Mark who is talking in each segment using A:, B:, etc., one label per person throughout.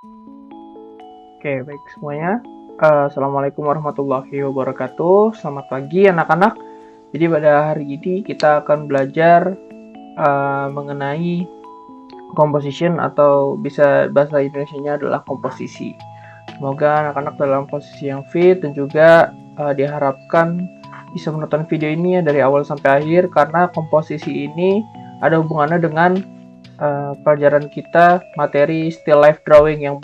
A: Oke, baik semuanya. Assalamualaikum warahmatullahi wabarakatuh. Selamat pagi anak-anak. Jadi pada hari ini kita akan belajar mengenai composition, atau bisa bahasa Indonesianya adalah komposisi. Semoga anak-anak dalam posisi yang fit dan juga diharapkan bisa menonton video ini dari awal sampai akhir, karena komposisi ini ada hubungannya dengan pelajaran kita materi still life drawing yang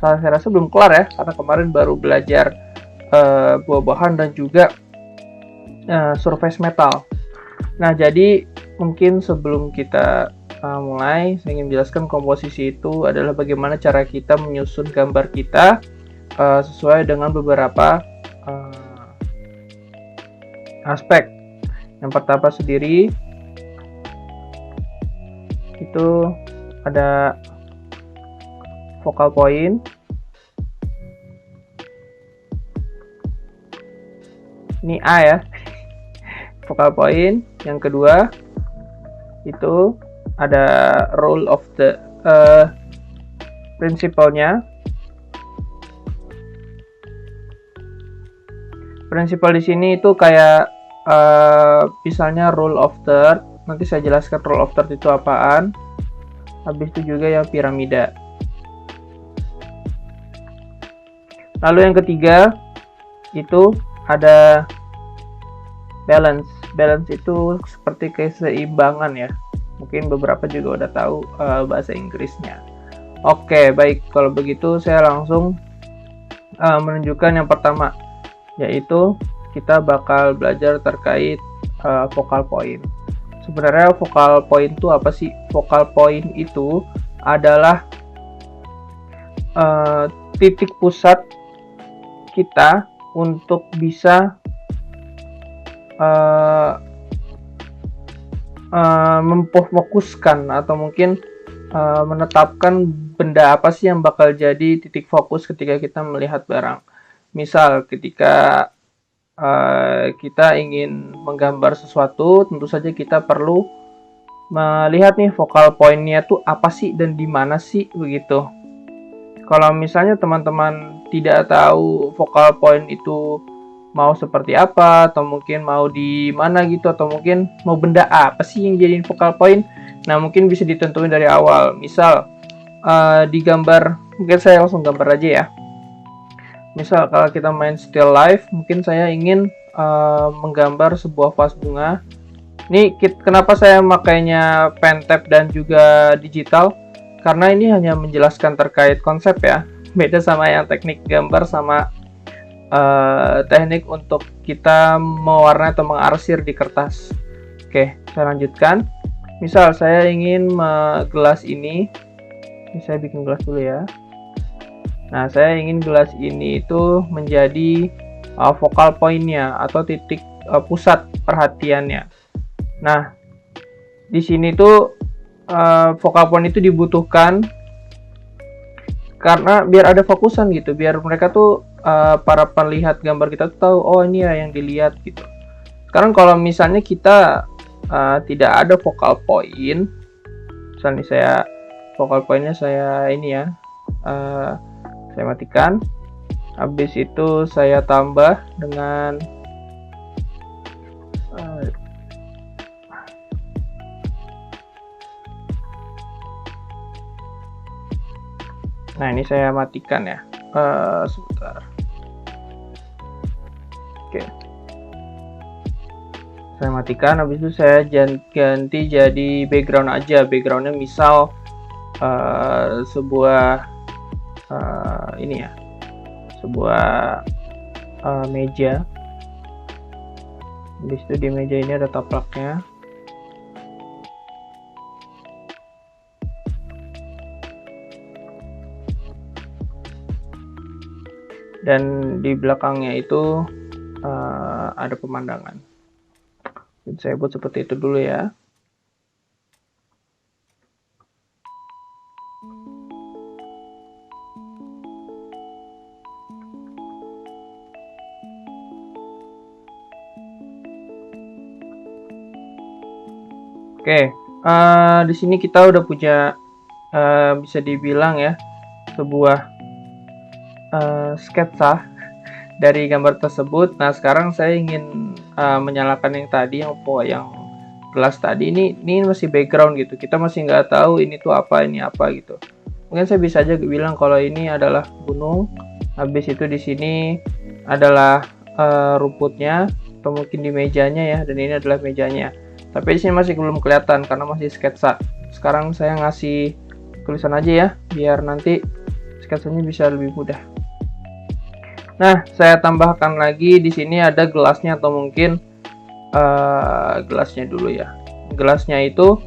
A: saya rasa belum kelar ya, karena kemarin baru belajar buah-buahan dan juga surface metal. Nah, jadi mungkin sebelum kita mulai, saya ingin menjelaskan komposisi itu adalah bagaimana cara kita menyusun gambar kita sesuai dengan beberapa aspek. Yang pertama sendiri itu ada focal point. Ini A ya, focal point. Yang kedua itu ada rule of the principle-nya. Prinsipal di sini itu kayak misalnya rule of third. Nanti saya jelaskan rule of third itu apaan. Habis itu juga yang piramida. Lalu yang ketiga itu ada balance. Balance itu seperti keseimbangan ya. Mungkin beberapa juga udah tahu bahasa Inggrisnya. Oke, baik. Kalau begitu saya langsung menunjukkan yang pertama, yaitu kita bakal belajar terkait focal point. Sebenarnya focal point itu apa sih? Focal point itu adalah titik pusat kita untuk bisa memfokuskan atau mungkin menetapkan benda apa sih yang bakal jadi titik fokus ketika kita melihat barang. Misal ketika kita ingin menggambar sesuatu, tentu saja kita perlu melihat nih focal point-nya tuh apa sih dan di mana sih begitu. Kalau misalnya teman-teman tidak tahu focal point itu mau seperti apa, atau mungkin mau di mana gitu, atau mungkin mau benda apa sih yang jadiin focal point, nah mungkin bisa ditentuin dari awal. Misal di gambar, mungkin saya langsung gambar aja ya. Misal kalau kita main still life, mungkin saya ingin menggambar sebuah vas bunga. Ini kenapa saya makainya pen tab dan juga digital? Karena ini hanya menjelaskan terkait konsep ya. Beda sama yang teknik gambar sama teknik untuk kita mewarnai atau mengarsir di kertas. Oke, saya lanjutkan. Misal saya ingin gelas ini saya bikin gelas dulu ya. Nah, saya ingin gelas ini itu menjadi focal point-nya atau titik pusat perhatiannya. Nah, di sini tuh focal point itu dibutuhkan karena biar ada fokusan gitu, biar mereka tuh para penlihat gambar kita tuh tahu, oh ini ya yang dilihat gitu. Sekarang kalau misalnya kita tidak ada focal point, misalnya saya focal point-nya saya ini ya, saya matikan. Habis itu saya tambah dengan nah ini saya matikan ya, sebentar. Oke, saya matikan. Habis itu saya ganti jadi background aja. Backgroundnya misal sebuah ini ya, sebuah meja. Habis itu di meja ini ada taplaknya. Dan di belakangnya itu ada pemandangan. Saya buat seperti itu dulu ya. Oke, di sini kita udah punya bisa dibilang ya sebuah sketsa dari gambar tersebut. Nah, sekarang saya ingin menyalakan yang tadi, yang gelas tadi. Ini masih background gitu, kita masih nggak tahu ini tuh apa, ini apa gitu. Mungkin saya bisa aja bilang kalau ini adalah gunung, habis itu di sini adalah rumputnya, atau mungkin di mejanya ya, dan ini adalah mejanya. Tapi di sini masih belum kelihatan karena masih sketsa. Sekarang saya ngasih tulisan aja ya, biar nanti sketsanya bisa lebih mudah. Nah, saya tambahkan lagi di sini ada gelasnya, atau mungkin gelasnya dulu ya. Gelasnya itu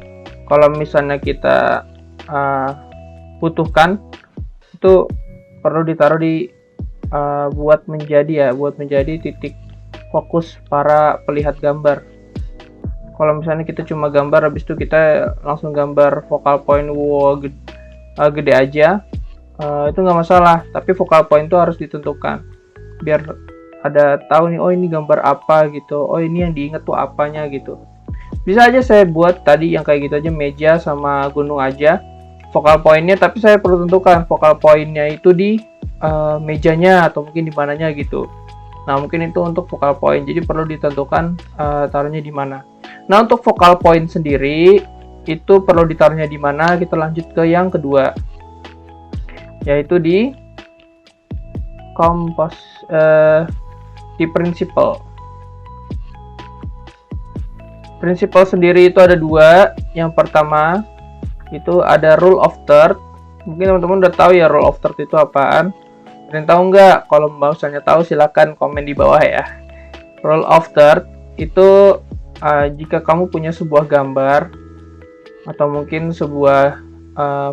A: kalau misalnya kita butuhkan, itu perlu ditaruh di buat menjadi titik fokus para pelihat gambar. Kalau misalnya kita cuma gambar, habis itu kita langsung gambar focal point gede aja, itu nggak masalah. Tapi focal point itu harus ditentukan biar ada tahu nih, oh ini gambar apa gitu, oh ini yang diinget tuh apanya gitu. Bisa aja saya buat tadi yang kayak gitu aja, meja sama gunung aja focal pointnya, tapi saya perlu tentukan focal pointnya itu di mejanya atau mungkin di mananya gitu. Nah, mungkin itu untuk focal point, jadi perlu ditentukan taruhnya di mana. Nah, untuk focal point sendiri itu perlu ditaruhnya di mana. Kita lanjut ke yang kedua, yaitu di di principle. Principle sendiri itu ada dua. Yang pertama itu ada rule of third. Mungkin teman-teman udah tahu ya rule of third itu apaan. Ada yang tahu nggak? Kalau misalnya tahu silahkan komen di bawah ya. Rule of third itu jika kamu punya sebuah gambar atau mungkin sebuah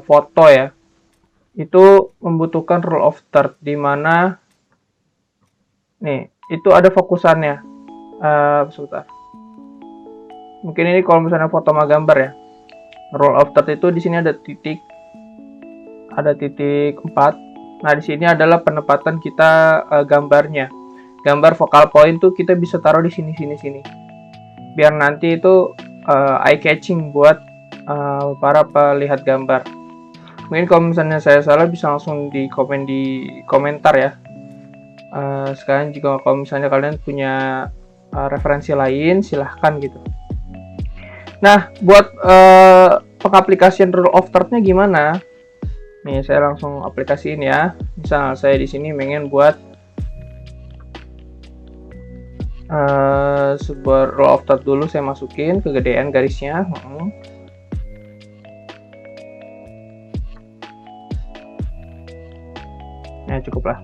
A: foto ya, itu membutuhkan rule of third, di mana nih itu ada fokusannya. Sebentar. Mungkin ini kalau misalnya foto sama gambar ya. Rule of third itu di sini ada titik 4. Nah, di sini adalah penempatan kita gambarnya. Gambar focal point tuh kita bisa taruh di sini. Biar nanti itu eye catching buat para pelihat gambar. Mungkin kalau misalnya saya salah bisa langsung di komentar ya. Sekarang jika kalau misalnya kalian punya referensi lain, silahkan gitu. Nah, buat pengaplikasian rule of third-nya gimana? Nih, saya langsung aplikasiin ya. Misal saya di sini pengen buat sebuah rule of third dulu, saya masukin kegedean garisnya. Ya, cukup lah.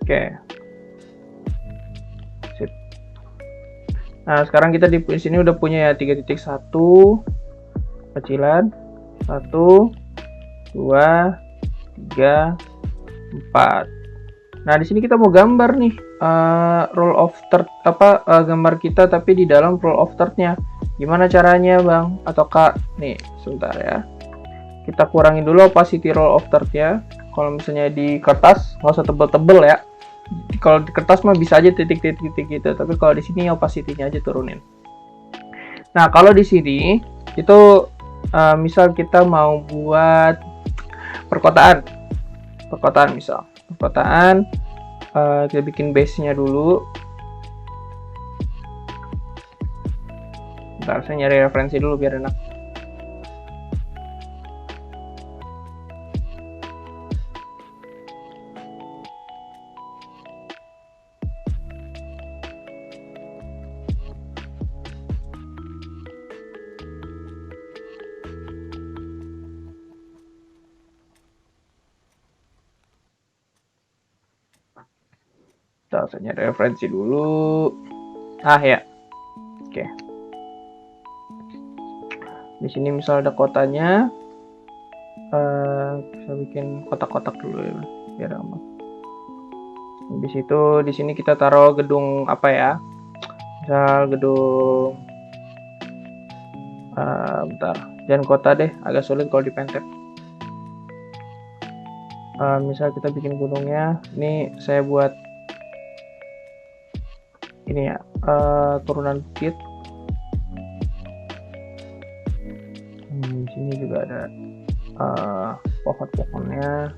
A: Oke. Sip. Nah, sekarang kita di sini udah punya ya 3.1 kecilan, 1 2 3 4. Nah, di sini kita mau gambar nih rule of third gambar kita, tapi di dalam rule of third-nya. Gimana caranya, Bang? Atau Kak? Nih, sebentar ya. Kita kurangin dulu opacity rule of third-nya. Kalau misalnya di kertas nggak usah tebel-tebel ya. Kalau di kertas mah bisa aja titik-titik gitu, tapi kalau di sini opacity-nya aja turunin. Nah, kalau di sini itu misal kita mau buat perkotaan misal. Perkotaan, kita bikin base-nya dulu. Bentar, saya nyari referensi dulu biar enak. Saya nyari referensi dulu. Ya. Oke. Di sini misal ada kotanya. Bisa bikin kotak-kotak dulu ya, biar gampang. Habis itu di sini kita taruh gedung apa ya? Misal gedung bentar. Jangan kota deh, agak sulit kalau dipentek. Misal kita bikin gunungnya. Ini saya buat ini ya, turunan bukit. Ini juga ada pohon-pohonnya.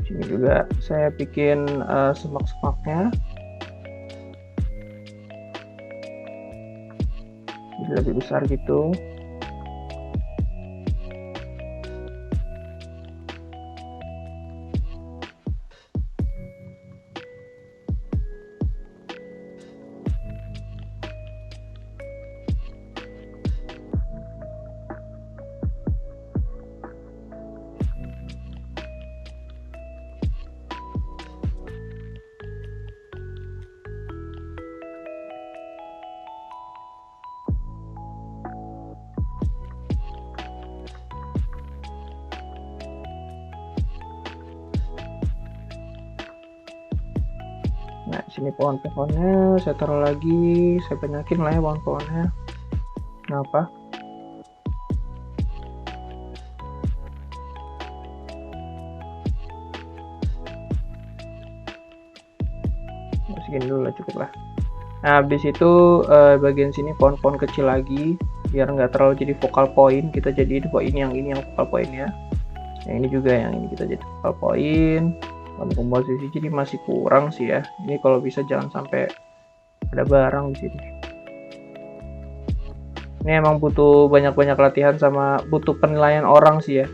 A: Sini juga saya bikin semak-semaknya jadi lebih besar gitu. Nah, sini pohon-pohonnya saya taruh lagi, saya banyakin lah ya pohon-pohonnya. Kenapa? Segini dulu lah, cukup lah. Nah, habis itu bagian sini pohon-pohon kecil lagi, biar nggak terlalu jadi focal point. Kita jadi ini yang focal point ya. Yang ini juga, yang ini kita jadi focal point. Komposisi jadi masih kurang sih ya. Ini kalau bisa jangan sampai ada barang di sini. Ini emang butuh banyak-banyak latihan sama butuh penilaian orang sih ya.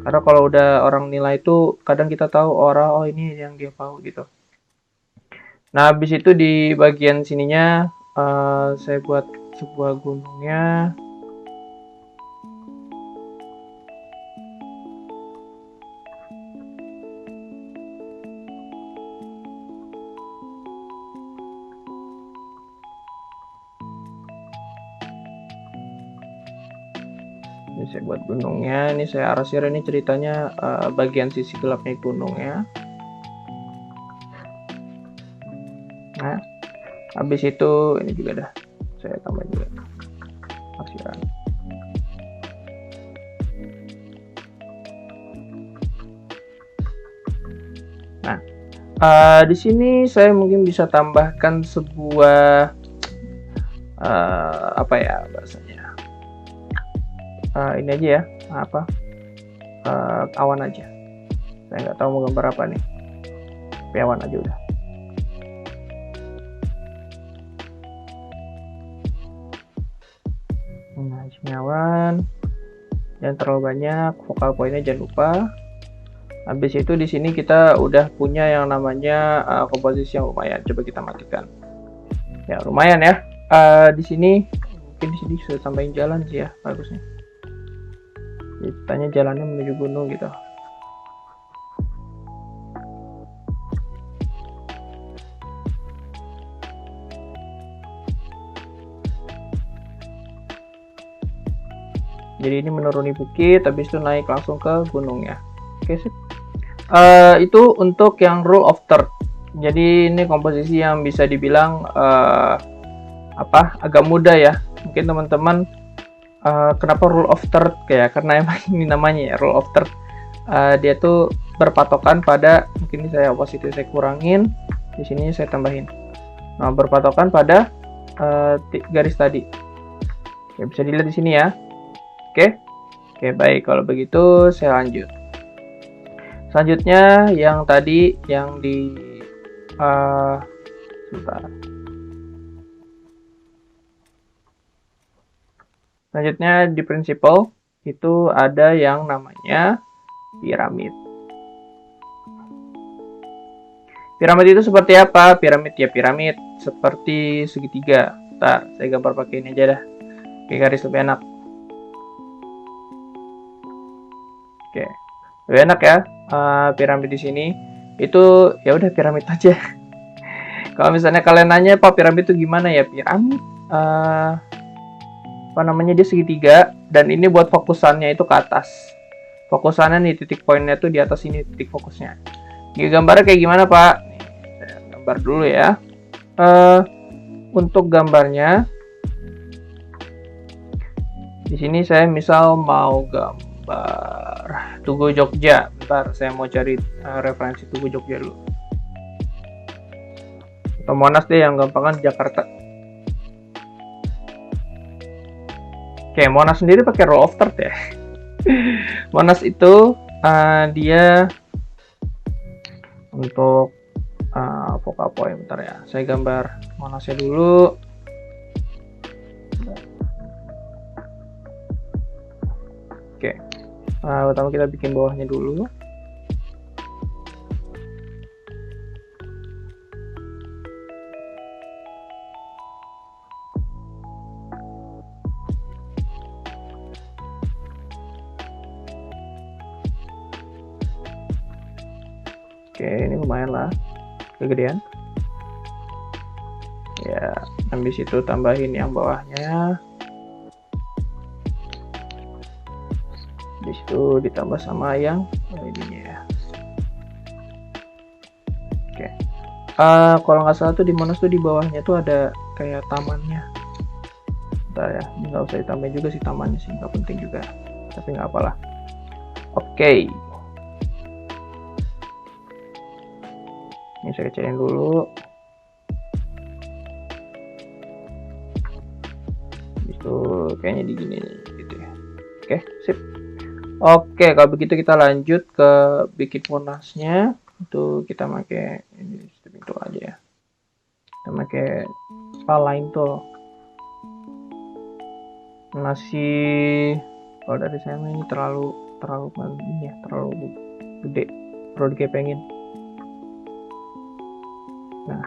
A: Karena kalau udah orang nilai itu kadang kita tahu orang, oh ini yang dia mau gitu. Nah, habis itu di bagian sininya saya buat sebuah gunungnya. Ini saya buat gunungnya, ini saya arsir, ini ceritanya bagian sisi gelapnya gunungnya. Nah, habis itu ini juga dah saya tambah juga arsiran. Nah, di sini saya mungkin bisa tambahkan sebuah apa ya bahasanya? Ini aja ya, awan aja. Saya nggak tahu mau gambar apa nih, tapi awan aja udah. Nah, sini awan, jangan terlalu banyak, focal pointnya jangan lupa. Habis itu di sini kita udah punya yang namanya komposisi yang lumayan. Coba kita matikan. Ya lumayan ya. Di sini mungkin di sini sudah tambahin jalan sih ya, bagusnya. Tanya jalannya menuju gunung gitu. Jadi ini menuruni bukit, habis itu naik langsung ke gunungnya. Oke sip. Itu untuk yang rule of third. Jadi ini komposisi yang bisa dibilang agak mudah ya. Mungkin teman-teman kenapa rule of third kayak karena emang ini namanya ya rule of third. Dia tuh berpatokan pada, mungkin ini saya opacity saya kurangin, di sini saya tambahin. Nah, berpatokan pada garis tadi. Oke, bisa dilihat di sini ya. Oke, baik, kalau begitu saya lanjut. Selanjutnya yang tadi yang di sebentar. Selanjutnya di principle itu ada yang namanya piramid. Piramid itu seperti apa? Piramid ya piramid seperti segitiga. Bentar, saya gambar pakai ini aja dah. Oke, garis lebih enak. Oke, lebih enak ya. Piramid di sini itu ya udah piramid aja. Kalau misalnya kalian nanya Pak piramid itu gimana ya? Piramid dia segitiga dan ini buat fokusannya itu ke atas. Fokusannya nih, titik poinnya tuh di atas ini titik fokusnya. Gambarnya kayak gimana Pak? Nih, saya gambar dulu ya. Untuk gambarnya di sini saya misal mau gambar Tugu Jogja. Bentar, saya mau cari referensi Tugu Jogja dulu. Atau Monas deh yang gampang kan, Jakarta. Oke, Monas sendiri pakai rule of third ya. Monas itu dia untuk focal point. Bentar ya, saya gambar Monasnya dulu. Oke, pertama kita bikin bawahnya dulu. Oke, ini lumayan lah kegedean ya. Habis itu tambahin yang bawahnya, habis itu ditambah sama yang ininya ya. Oke, kalau nggak salah tuh di Monas tuh di bawahnya tuh ada kayak tamannya. Bentar ya, ini nggak usah ditambahin juga sih tamannya sih, nggak penting juga, tapi nggak apalah. Oke, ini saya kecilin dulu. Itu kayaknya di gini gitu ya. Oke, sip. Oke, kalau begitu kita lanjut ke bikin Monasnya. Itu kita pakai ini stepping tool aja ya. Kita pakai align tool. Masih kalau dari saya ini terlalu ini ya, terlalu gede, perlu digepengin. Nah,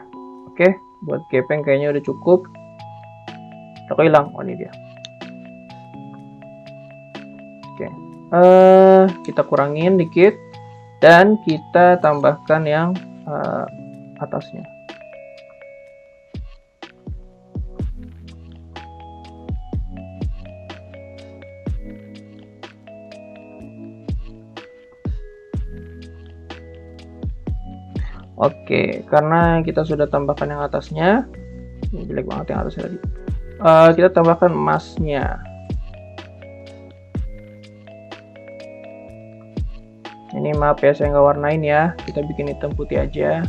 A: oke, buat gepeng kayaknya udah cukup. Kok hilang? Oh, ini dia. Oke, kita kurangin dikit dan kita tambahkan yang atasnya. Oke, karena kita sudah tambahkan yang atasnya, ini jelek banget yang atasnya tadi. Kita tambahkan emasnya. Ini maaf ya, saya nggak warnain ya. Kita bikin hitam putih aja.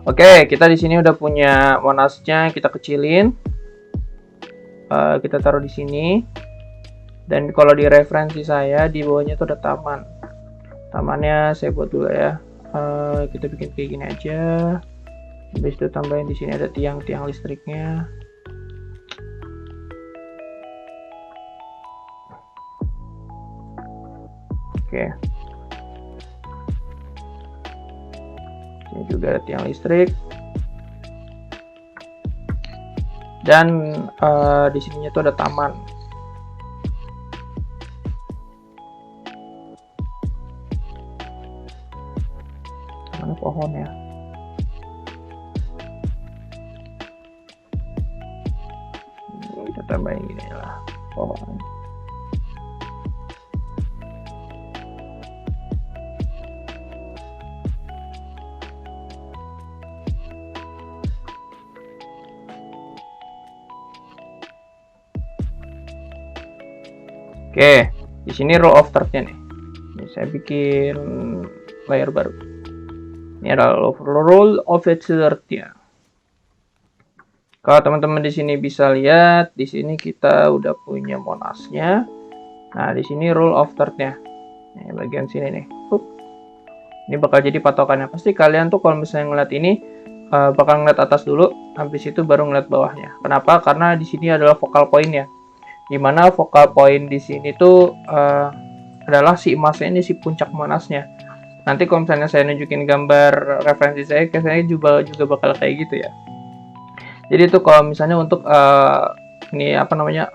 A: Oke, kita di sini udah punya Monasnya. Kita kecilin. Kita taruh di sini. Dan kalau di referensi saya di bawahnya tuh ada taman. Tamannya saya buat dulu ya. Kita bikin kayak gini aja. Habis itu tambahin di sini ada tiang-tiang listriknya. Oke. Ini juga ada tiang listrik. Dan di sininya tuh ada taman. Mana pohon ya? Kita tambahin gini lah pohon. Oke, di sini row of third-nya nih. Ini saya bikin layer baru. Ini adalah row of third-nya. Kalau teman-teman di sini bisa lihat, di sini kita udah punya Monasnya. Nah, di sini row of third-nya. Ini bagian sini nih. Ini bakal jadi patokannya. Pasti kalian tuh kalau misalnya ngeliat ini bakal ngeliat atas dulu, habis itu baru ngeliat bawahnya. Kenapa? Karena di sini adalah focal point-nya. Dimana focal point di sini tuh adalah si emasnya, ini si puncak Monasnya. Nanti kalau misalnya saya nunjukin gambar referensi saya juga bakal kayak gitu ya. Jadi itu kalau misalnya untuk ini apa namanya,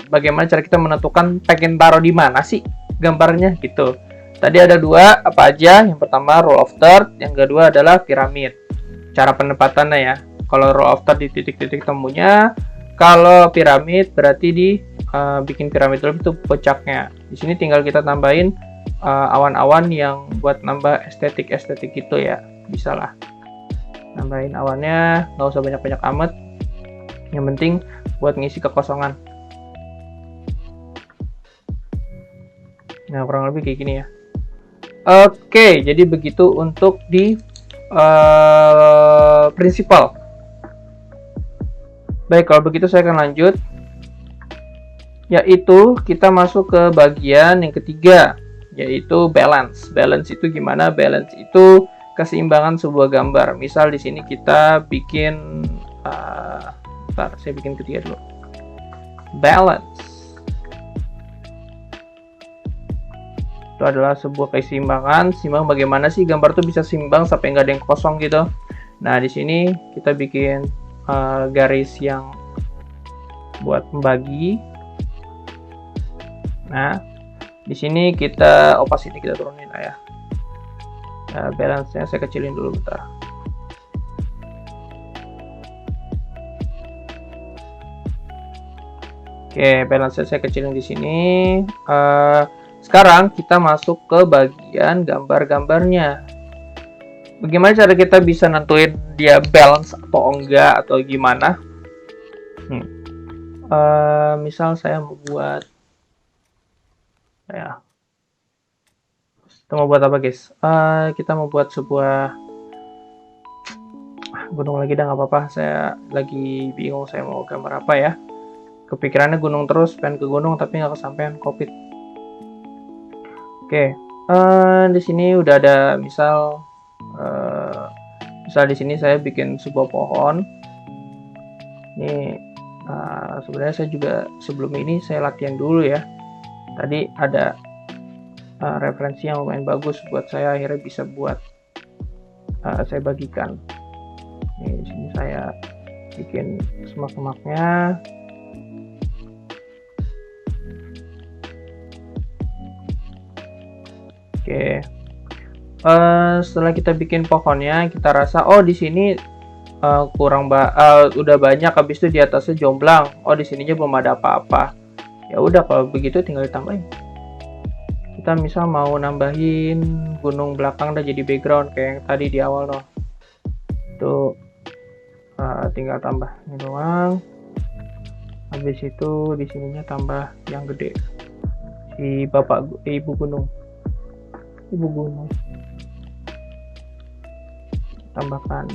A: bagaimana cara kita menentukan pengen taruh di mana sih gambarnya gitu. Tadi ada dua apa aja. Yang pertama row of third, yang kedua adalah piramid. Cara penempatannya ya. Kalau row of third di titik-titik temunya, kalau piramid berarti di bikin piramid dulu itu puncaknya. Di sini tinggal kita tambahin awan-awan yang buat nambah estetik gitu ya, bisa lah. Nambahin awannya, nggak usah banyak-banyak amat. Yang penting buat ngisi kekosongan. Nah, kurang lebih kayak gini ya. Oke, jadi begitu untuk di principal. Baik, kalau begitu saya akan lanjut. Yaitu kita masuk ke bagian yang ketiga, yaitu balance. Balance itu gimana? Balance itu keseimbangan sebuah gambar. Misal di sini kita bikin, saya bikin ketiga dulu. Balance itu adalah sebuah keseimbangan. Seimbang bagaimana sih gambar tuh bisa seimbang sampai nggak ada yang kosong gitu. Nah, di sini kita bikin garis yang buat membagi. Nah, di sini kita opacity kita turunin lah ya. Nah, balance-nya saya kecilin dulu bentar. Oke, balance-nya saya kecilin di sini. Sekarang kita masuk ke bagian gambar-gambarnya. Bagaimana cara kita bisa nentuin dia balance atau enggak atau gimana? Misal saya mau buat, kita mau buat apa guys? Kita mau buat sebuah gunung lagi, dah nggak apa-apa. Saya lagi bingung saya mau gambar apa ya. Kepikirannya gunung terus, pengen ke gunung tapi nggak kesampaian COVID. Oke, di sini udah ada misal di sini saya bikin sebuah pohon. Ini sebenarnya saya juga sebelum ini saya latihan dulu ya. Tadi ada referensi yang lumayan bagus buat saya, akhirnya bisa buat saya bagikan. Nih, di sini saya bikin semak-semaknya. Oke. Setelah kita bikin pohonnya, kita rasa di sini kurang udah banyak, habis itu di atasnya jomplang. Di sininya belum ada apa-apa. Ya udah, kalau begitu tinggal ditambahin. Kita misal mau nambahin gunung belakang dah jadi background kayak yang tadi di awal loh. Itu tinggal tambah ini doang. Habis itu di sininya tambah yang gede. Si ibu gunung. Tambahkan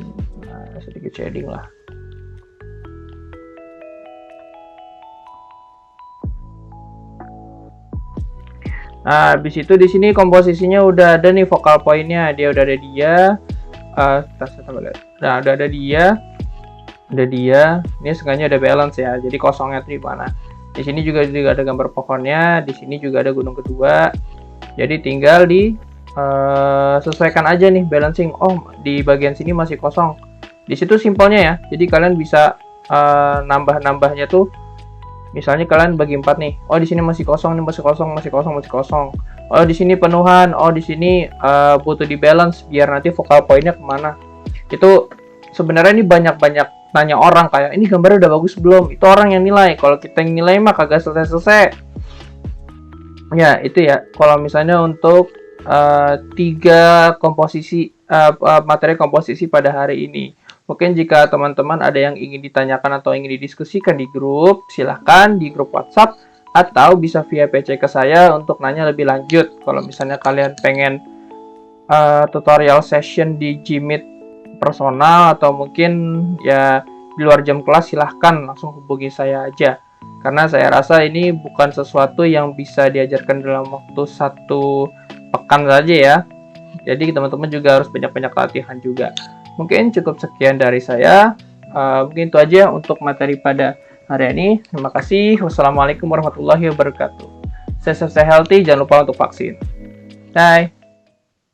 A: sedikit shading lah. Nah, habis itu di sini komposisinya udah ada nih, focal point-nya dia udah ada dia. Nah, udah ada dia. Ini sengaja ada balance ya. Jadi kosongnya tuh di mana? Di sini juga ada gambar pohonnya, di sini juga ada gunung kedua. Jadi tinggal sesuaikan aja nih balancing. Di bagian sini masih kosong. Di situ simpelnya ya. Jadi kalian bisa nambah-nambahnya tuh. Misalnya kalian bagi 4 nih. Di sini masih kosong, nih masih kosong. Di sini penuhan. Di sini butuh di balance biar nanti focal point-nya kemana. Itu sebenarnya ini banyak nanya orang kayak, ini gambarnya udah bagus belum? Itu orang yang nilai. Kalau kita yang nilai mah kagak selesai-selesai. Ya, itu ya. Kalau misalnya untuk 3 komposisi materi komposisi pada hari ini. Mungkin jika teman-teman ada yang ingin ditanyakan atau ingin didiskusikan di grup, silahkan di grup WhatsApp atau bisa via PC ke saya untuk nanya lebih lanjut. Kalau misalnya kalian pengen tutorial session di Gmeet personal atau mungkin ya di luar jam kelas, silahkan langsung hubungi saya aja. Karena saya rasa ini bukan sesuatu yang bisa diajarkan dalam waktu 1 pekan saja ya. Jadi teman-teman juga harus banyak-banyak latihan juga. Mungkin cukup sekian dari saya. Mungkin itu aja untuk materi pada hari ini. Terima kasih. Wassalamualaikum warahmatullahi wabarakatuh. Stay safe, stay healthy. Jangan lupa untuk vaksin. Bye.